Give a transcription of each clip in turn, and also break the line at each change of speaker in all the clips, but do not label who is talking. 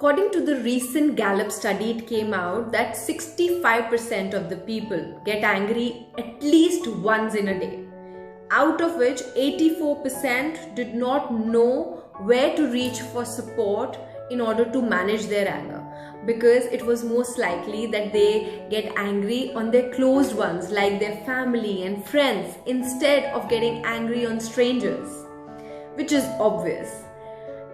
According to the recent Gallup study, it came out that 65% of the people get angry at least once in a day, out of which 84% did not know where to reach for support in order to manage their anger, because it was most likely that they get angry on their closed ones like their family and friends instead of getting angry on strangers, which is obvious.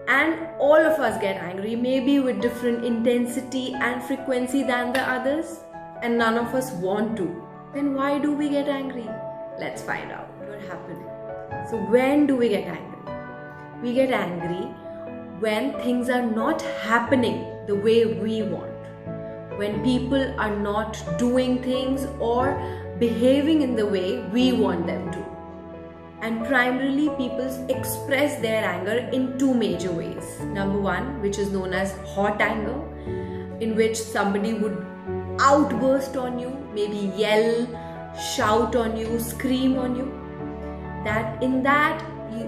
And all of us get angry, maybe with different intensity and frequency than the others, and none of us want to. Then why do we get angry? Let's find out what happened. So when do we get angry? We get angry when things are not happening the way we want, when people are not doing things or behaving in the way we want them to. And primarily, people express their anger in two major ways. Number one, which is known as hot anger, in which somebody would outburst on you, maybe yell, shout on you, scream on you.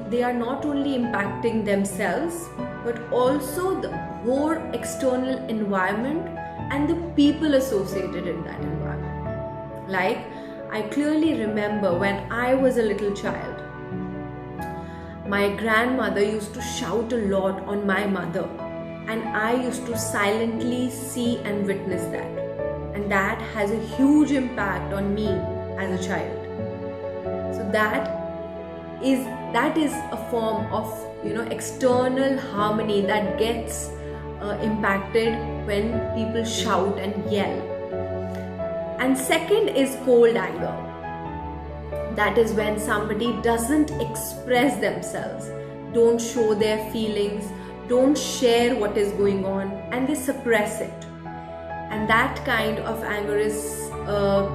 They are not only impacting themselves, but also the whole external environment and the people associated in that environment. Like, I clearly remember when I was a little child, my grandmother used to shout a lot on my mother, and I used to silently see and witness that. And that has a huge impact on me as a child. So that is a form of external harmony that gets impacted when people shout and yell. And second is cold anger. That is when somebody doesn't express themselves, don't show their feelings, don't share what is going on, and they suppress it. And that kind of anger is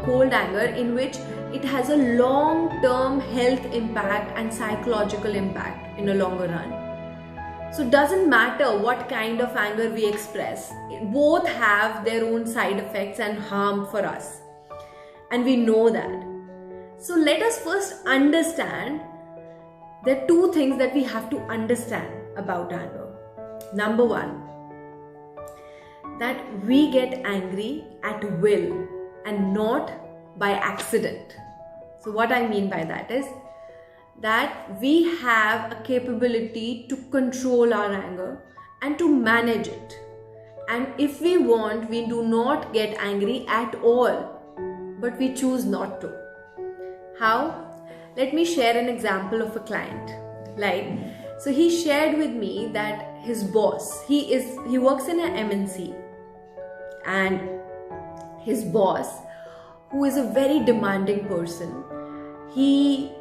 cold anger, in which it has a long-term health impact and psychological impact in a longer run. So it doesn't matter what kind of anger we express, both have their own side effects and harm for us. And we know that. So let us first understand there are two things that we have to understand about anger. Number one, that we get angry at will and not by accident. So what I mean by that is that we have a capability to control our anger and to manage it. And if we want, we do not get angry at all, but we choose not to. How? Let me share an example of a client. So he shared with me that his boss, he works in an MNC, and his boss, who is a very demanding person, he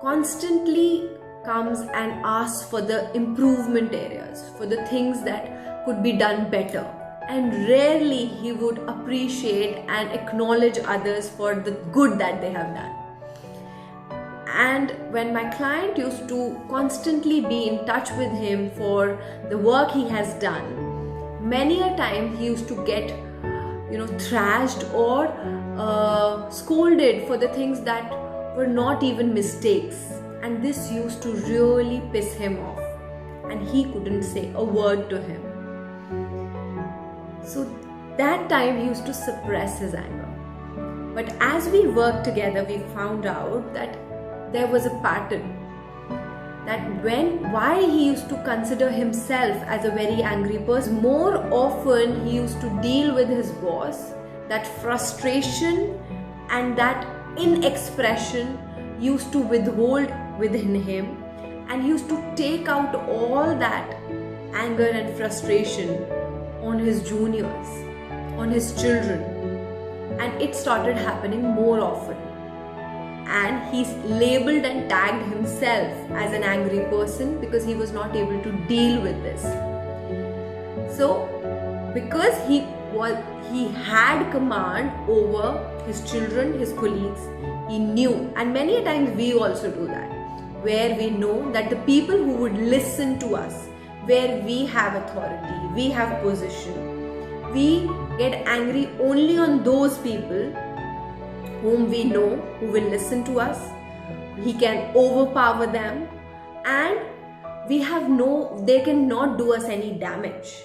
constantly comes and asks for the improvement areas, for the things that could be done better. And rarely he would appreciate and acknowledge others for the good that they have done. And when my client used to constantly be in touch with him for the work he has done, many a time he used to get thrashed or scolded for the things that were not even mistakes. And this used to really piss him off, and he couldn't say a word to him. So that time he used to suppress his anger. But as we worked together, we found out that there was a pattern, that why he used to consider himself as a very angry person, more often he used to deal with his boss, that frustration and that inexpression used to withhold within him, and he used to take out all that anger and frustration on his juniors, on his children, and it started happening more often. And he's labeled and tagged himself as an angry person because he was not able to deal with this. So because he had command over his children, his colleagues, he knew, and many a times we also do that, where we know that the people who would listen to us, where we have authority, we have position, we get angry only on those people whom we know who will listen to us. He can overpower them, and they cannot do us any damage.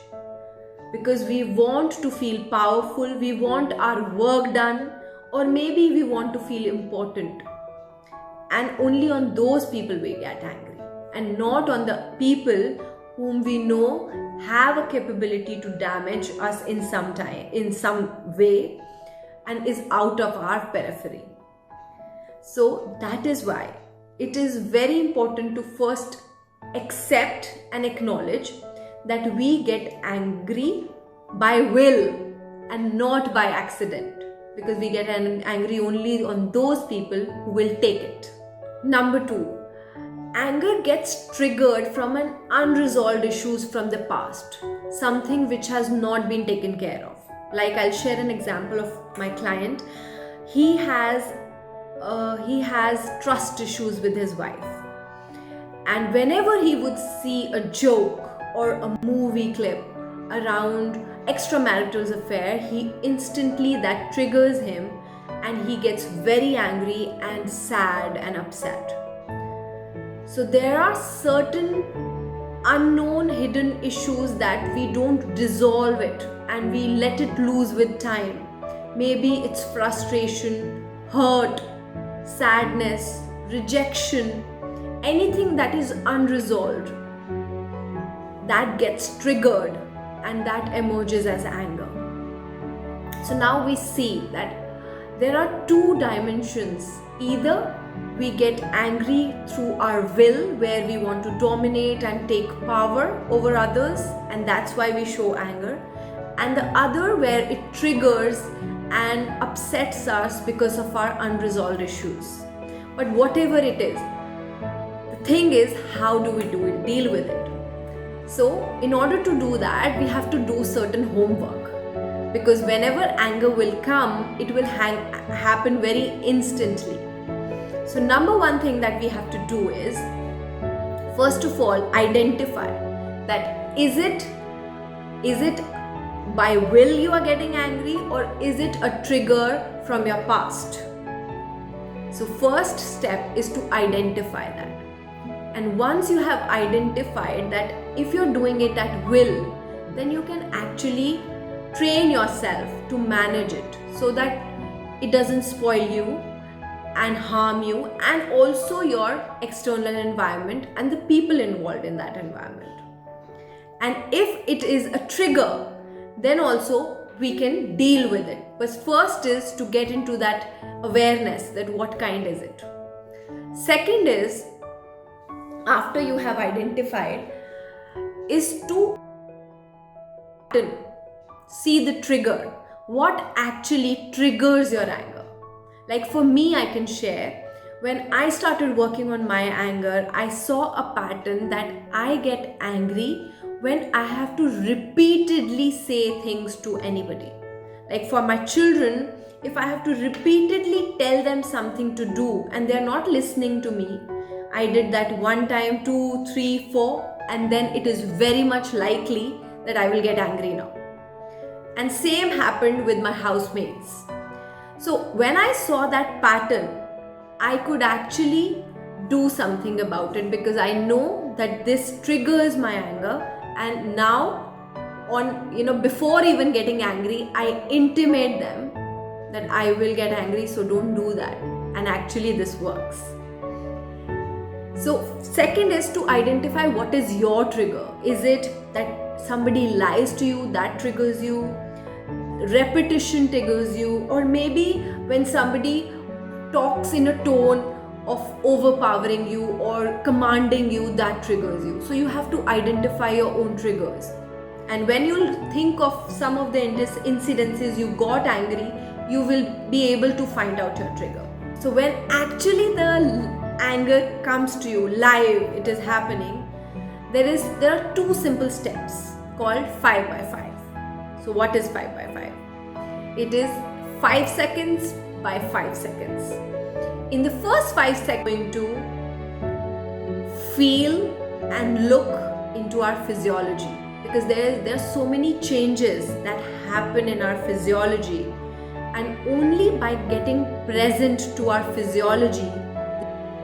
because we want to feel powerful, we want our work done, or maybe we want to feel important. And only on those people we get angry, and not on the people whom we know have a capability to damage us in some time, in some way, and is out of our periphery. So that is why it is very important to first accept and acknowledge that we get angry by will and not by accident, because we get angry only on those people who will take it. Number 2, anger gets triggered from an unresolved issues from the past, something which has not been taken care of. Like, I'll share an example of my client. He has trust issues with his wife, and whenever he would see a joke or a movie clip around extramarital affair, he instantly, that triggers him, and he gets very angry and sad and upset. So there are certain unknown hidden issues that we don't dissolve it and we let it loose with time. Maybe it's frustration, hurt, sadness, rejection, anything that is unresolved that gets triggered, and that emerges as anger. So now we see that there are 2 dimensions. Either we get angry through our will, where we want to dominate and take power over others, and that's why we show anger, and the other where it triggers and upsets us because of our unresolved issues. But whatever it is, the thing is, how do we deal with it? So in order to do that, we have to do certain homework, because whenever anger will come, it will happen very instantly. So number 1 thing that we have to do is, first of all, identify that is it by will you are getting angry, or is it a trigger from your past? So first step is to identify that. And once you have identified that if you're doing it at will, then you can actually train yourself to manage it so that it doesn't spoil you and harm you, and also your external environment and the people involved in that environment. And if it is a trigger, then also we can deal with it. But first is to get into that awareness that what kind is it. Second is, after you have identified, is to see the trigger. What actually triggers your anger? Like for me, I can share, when I started working on my anger, I saw a pattern that I get angry when I have to repeatedly say things to anybody. Like for my children, if I have to repeatedly tell them something to do and they're not listening to me, I did that 1 time, 2, 3, 4, and then it is very much likely that I will get angry now. And same happened with my housemates. So when I saw that pattern, I could actually do something about it, because I know that this triggers my anger, and now before even getting angry, I intimate them that I will get angry, so don't do that. And actually this works. So second is to identify what is your trigger. Is it that somebody lies to you, that triggers you? Repetition triggers you? Or maybe when somebody talks in a tone of overpowering you or commanding you, that triggers you. So you have to identify your own triggers. And when you think of some of the incidences you got angry, you will be able to find out your trigger. So when actually the anger comes to you live, it is happening, there are 2 simple steps called 5x5. So what is 5x5? It is 5 seconds by 5 seconds. In the first 5 seconds, we're going to feel and look into our physiology, because there are so many changes that happen in our physiology, and only by getting present to our physiology,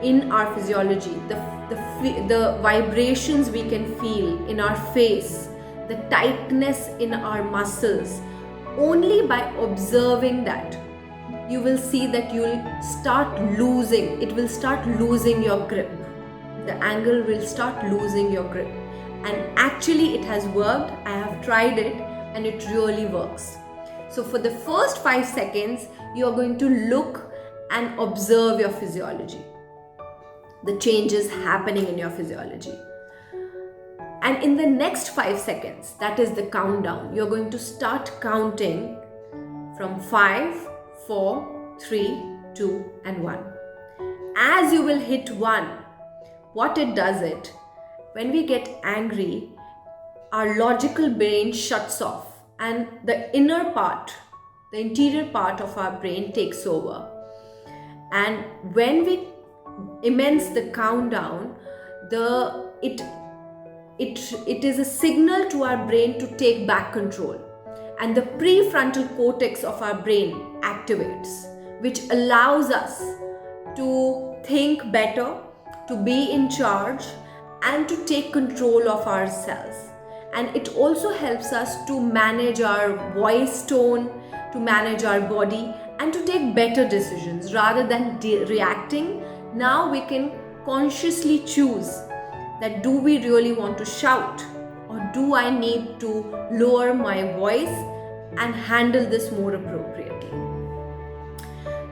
the vibrations we can feel in our face, the tightness in our muscles, only by observing that, you will see that it will start losing your grip. The angle will start losing your grip. And actually it has worked. I have tried it and it really works. So for the first 5 seconds, you are going to look and observe your physiology, the changes happening in your physiology. And in the next 5 seconds, that is the countdown, you're going to start counting from 5, 4, 3, 2, and 1. As you will hit 1, what it does it, when we get angry, our logical brain shuts off and the inner part, the interior part of our brain takes over. And when we immense the countdown, it is a signal to our brain to take back control. And the prefrontal cortex of our brain activates, which allows us to think better, to be in charge, and to take control of ourselves. And it also helps us to manage our voice tone, to manage our body, and to take better decisions rather than reacting. Now we can consciously choose that, do we really want to shout, or do I need to lower my voice and handle this more appropriately?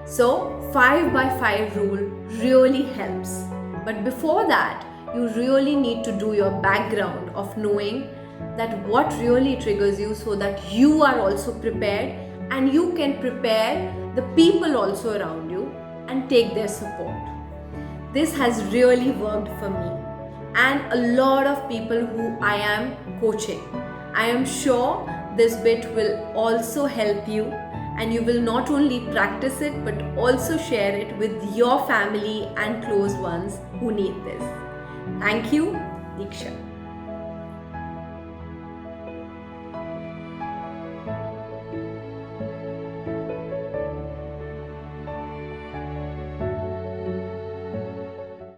So 5 by 5 rule really helps. But before that, you really need to do your background of knowing that what really triggers you, so that you are also prepared and you can prepare the people also around you and take their support. This has really worked for me and a lot of people who I am coaching. I am sure this bit will also help you, and you will not only practice it but also share it with your family and close ones who need this. Thank you, Diksha.